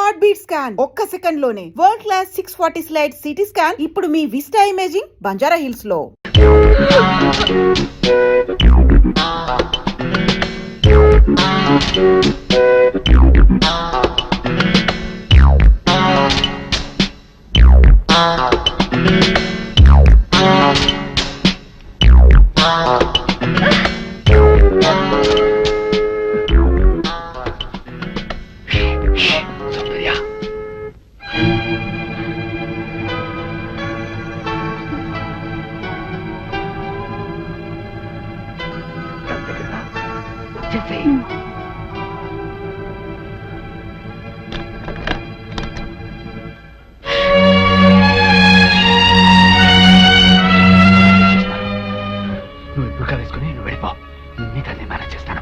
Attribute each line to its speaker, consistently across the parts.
Speaker 1: Heart beat scan ఒక్క second లోనే world class 640 slide CT scan ఇప్పుడు మీ విస్టా ఇమేజింగ్ బంజారా హిల్స్ లో.
Speaker 2: నువ్వు ఇప్పుడు వేసుకుని నువ్వు వెళ్ళిపో, నీ తల్లి మేనేజ్ చేస్తాను.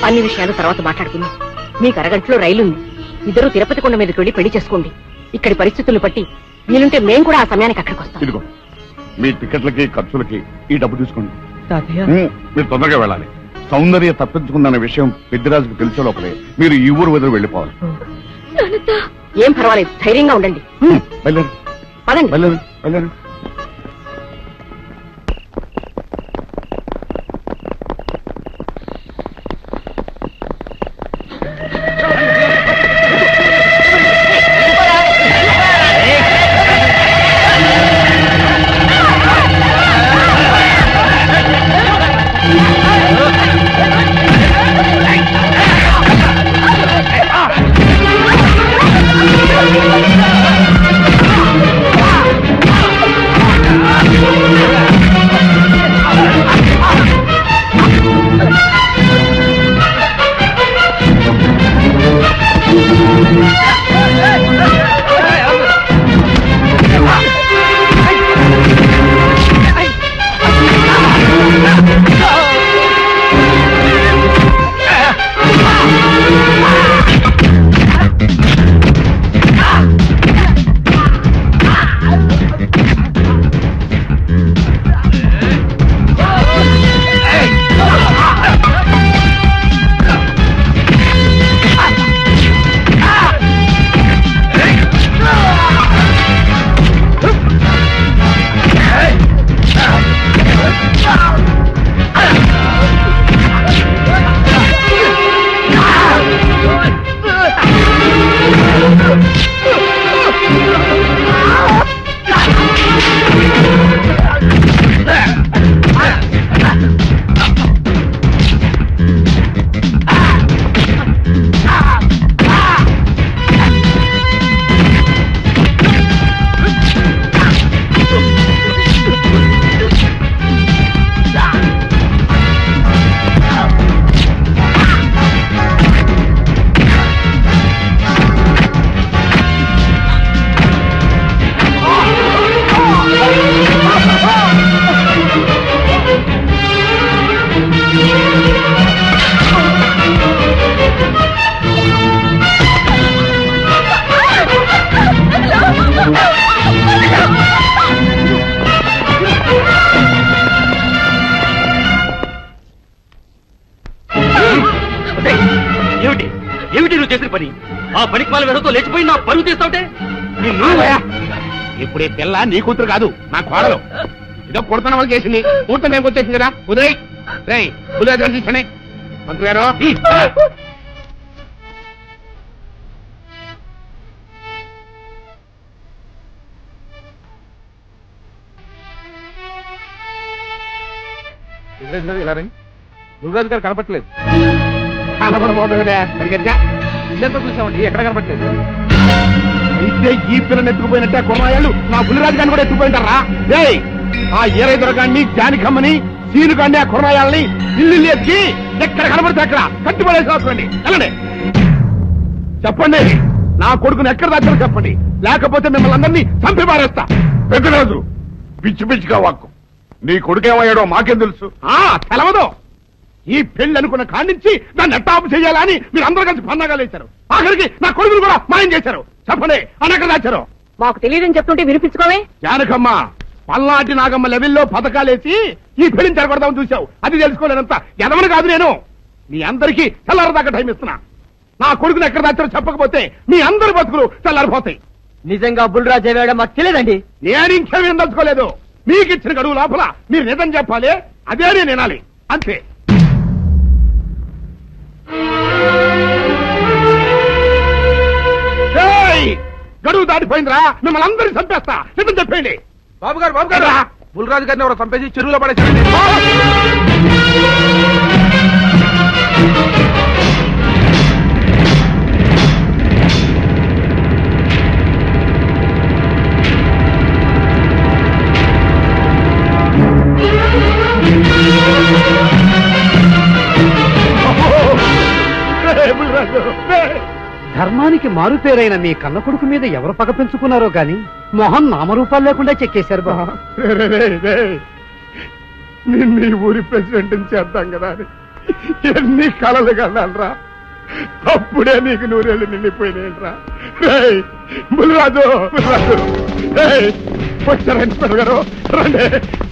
Speaker 3: అన్ని విషయాలు తర్వాత మాట్లాడుకుందాం. మీకు అరగంటలో రైలు ఉంది. ఇద్దరు తిరుపతి కొండ మీదకి వెళ్ళి పెళ్లి చేసుకోండి. ఇక్కడి పరిస్థితులు బట్టి వీలుంటే మేం కూడా ఆ సమయానికి అక్కడికి వస్తాం.
Speaker 4: ఇదిగో మీ టికెట్లకి ఖర్చులకి ఈ డబ్బు తీసుకోండి. మీరు తొందరగా వెళ్ళాలి. సౌందర్య తప్పించుకుందన్న విషయం పెద్దిరాజుకు తెలిసే లోపలే మీరు ఈ ఊరు వదిలి వెళ్ళిపోవాలి.
Speaker 3: ఏం పర్వాలేదు, ధైర్యంగా ఉండండి.
Speaker 4: వెళ్ళండి
Speaker 3: పదండి.
Speaker 4: వెళ్ళండి వెళ్ళండి.
Speaker 2: ఏమిటి నువ్వు చేసిన పని? ఆ పనికి వాళ్ళ వెదతో లేచిపోయి నా పరువు తీస్తావుటే.
Speaker 4: ఇప్పుడు ఈ పిల్ల నీ కూతురు కాదు, నా కోడలు. ఏదో కొడుతున్న వాళ్ళు చేసింది, కూతురు మేము వచ్చేసింది కదా. ఉదయ్ రై ఉదయ్ తీసుకోండి మంత్రి గారు. ఇలా రండి. గురురాజు గారు కనపట్లేదు. చూసామండి, ఎక్కడ కనపట్లేదు. అయితే ఈ పిల్లని ఎత్తుకుపోయినట్టే కుర్రాయాళ్ళు నా బుల్లిరాజు గారిని కూడా ఎత్తుకుపోయింటారా? ఆ ఏరై దొరకాన్ని జానికమ్మని సీను కాండి ఆ కుర్రాయాలని ఇల్లు ఎత్తి ఎక్కడ కనబడితే అక్కడ కట్టుబడేసి వెళ్ళండి. చెప్పండి, నా కొడుకుని ఎక్కడ దాచారో చెప్పండి, లేకపోతే మిమ్మల్ని అందరినీ చంపి మారేస్తా. పెద్దరాజు, పిచ్చి పిచ్చిగా వాక్కు. నీ కొడుకేమయ్యాడో మాకేం తెలుసు? తెలవదు. ఈ పెళ్లి అనుకున్న కాడించి నన్ను ఎట్టాపు చేయాలని మీరు అందరూ కలిసి పన్నాగాలు వేశారు. ఆఖరికి నా కొడుకును కూడా మాయం చేశారు. చెప్పండి, అని ఎక్కడ దాచారు?
Speaker 3: మాకు తెలియదని చెప్తుంటే వినిపించుకోవే.
Speaker 4: జానకమ్మ, పల్నాటి నాగమ్మ లెవెల్లో పథకాలేసి ఈ పెళ్లిని జరగొడదామని చూశావు. అది తెలుసుకోలేనంత ఎదవని కాదు నేను. మీ అందరికీ తెల్లారదాకా టైం ఇస్తున్నా. నా కొడుకుని ఎక్కడ దాచారో చెప్పకపోతే మీ అందరి బతుకులు తెల్లారిపోతాయి.
Speaker 2: నిజంగా బుల్రాజు వేయడం మాకు తెలియదండి.
Speaker 4: నేను ఇంకేమేం తలుచుకోలేదు. మీకు ఇచ్చిన గడువు లోపల మీరు నిజం చెప్పాలి, అదే నేను వినాలి, అంతే. గడువు దాటిపోయిందిరా, మిమ్మల్ని అందరినీ చంపేస్తా. నిజం చెప్పండి.
Speaker 5: బాబు గారు బుల్రాజు గారిని ఎవరో చంపేసి చెరువులో పడేసి.
Speaker 2: ధర్మానికి మారుపేరైన మీ కన్న కొడుకు మీద ఎవరు పగ పెంచుకున్నారో గాని మొహం నామరూపాలు లేకుండా చెక్కేశారు బా.
Speaker 4: నిన్ను ఈ ఊరి ప్రెసిడెంట్ చేద్దాం కదా అని ఎన్ని కలలు కన్నారా. అప్పుడే నీకు నూరేళ్ళు నిండిపోయినాయిరా. బుల్రాజు వచ్చారండి గారు, రండి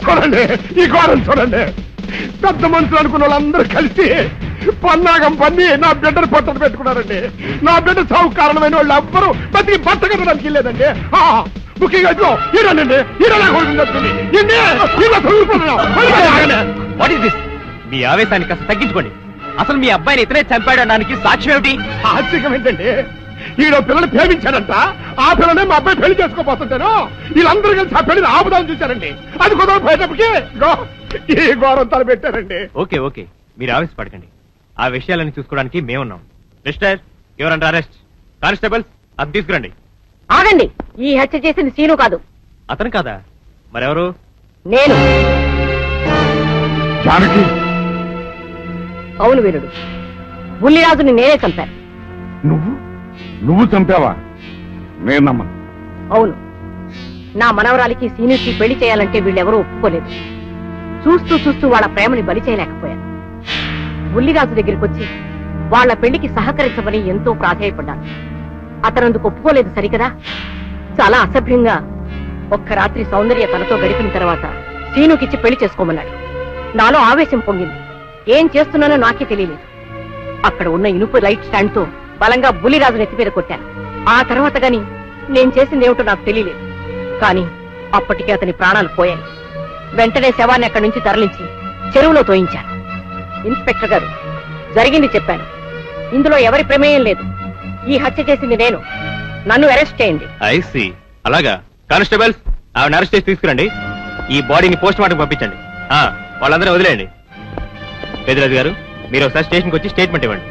Speaker 4: చూడండి, ఈ ఘోరం చూడండి. పెద్ద మనుషులు అనుకున్న వాళ్ళందరూ కలిసి పన్నాగం పన్ని నా బిడ్డను పట్టలు పెట్టుకున్నారండి. నా బిడ్డ సాగు కారణమైన వాళ్ళు ఎవ్వరూ బతికి బట్ట కట్టడానికి వెళ్ళలేదండి. ముఖ్యంగా ఇదిగో ఈడనండి, ఈడనే కొడుకుంది.
Speaker 2: మీ ఆవేశాన్ని కాస్త తగ్గించుకోండి. అసలు మీ అబ్బాయిని ఇతనే చంపాడడానికి సాక్ష్యం ఏమిటి?
Speaker 4: ఆశ్చర్యం ఏంటండి, ఈడో పిల్లని ప్రేమించాడంట. ఆ పిల్లనే మా అబ్బాయి పెళ్లి చేసుకోపోతుంటాను. వీళ్ళందరూ కలిసి ఆ పెళ్లిని ఆపుదాన్ని చూశారండి. అది కుదరదు పోయేటప్పటికి ఈ ఘోరం తలపెట్టారండి.
Speaker 2: ఓకే ఓకే, మీరు ఆవేశపడకండి. ఆ విషయాలను చూసుకోవడానికి మేమున్నాం. మిస్టర్, ఎవరంటే అరెస్ట్. కానిస్టేబుల్స్, అది తీసుకురండి.
Speaker 3: ఆగండి, ఈ హత్య చేసింది సీను కాదు.
Speaker 2: అతను కాదా? మరెవరు?
Speaker 3: నేను.
Speaker 4: జానకి,
Speaker 3: అవును వీరుడు, బుల్లిరాజుని నేనే చంపాను.
Speaker 4: నువ్వు చంపావా? నేను నమ్మను.
Speaker 3: అవును, నా మనవరాలికి సీనుకి పెళ్లి చేయాలంటే వీళ్ళెవరూ ఒప్పుకోలేదు. చూస్తూ చూస్తూ వాళ్ళ ప్రేమని బలి చేయలేకపోయాను. బుల్లిరాజు దగ్గరికి వచ్చి వాళ్ళ పెళ్లికి సహకరించమని ఎంతో ప్రాధాయపడ్డాను. అతనందుకు ఒప్పుకోలేదు సరికదా. చాలా అసభ్యంగా ఒక్క రాత్రి సౌందర్య తనతో గడిపిన తర్వాత సీనుకిచ్చి పెళ్లి చేసుకోమన్నాడు. నాలో ఆవేశం పొంగింది. ఏం చేస్తున్నానో నాకే తెలియలేదు. అక్కడ ఉన్న ఇనుపు లైట్ స్టాండ్ తో బలంగా బుల్లిరాజు నెత్తి మీద కొట్టాను. ఆ తర్వాత గాని నేను చేసిందేమిటో నాకు తెలియలేదు. కానీ అప్పటికే అతని ప్రాణాలు పోయాయి. వెంటనే శవాన్ని అక్కడి నుంచి తరలించి చెరువులో తోయించాను. ఇన్స్పెక్టర్ గారు, జరిగింది చెప్పాను. ఇందులో ఎవరి ప్రమేయం లేదు. ఈ హత్య చేసింది నేను. నన్ను అరెస్ట్ చేయండి.
Speaker 2: ఐసి, అలాగా. కానిస్టేబుల్స్, ఆవిడ అరెస్ట్ చేసి తీసుకురండి. ఈ బాడీని పోస్ట్ మార్టం పంపించండి. వాళ్ళందరూ వదిలేయండి. పెద్దరాజు గారు, మీరు ఒకసారి స్టేషన్కి వచ్చి స్టేట్మెంట్ ఇవ్వండి.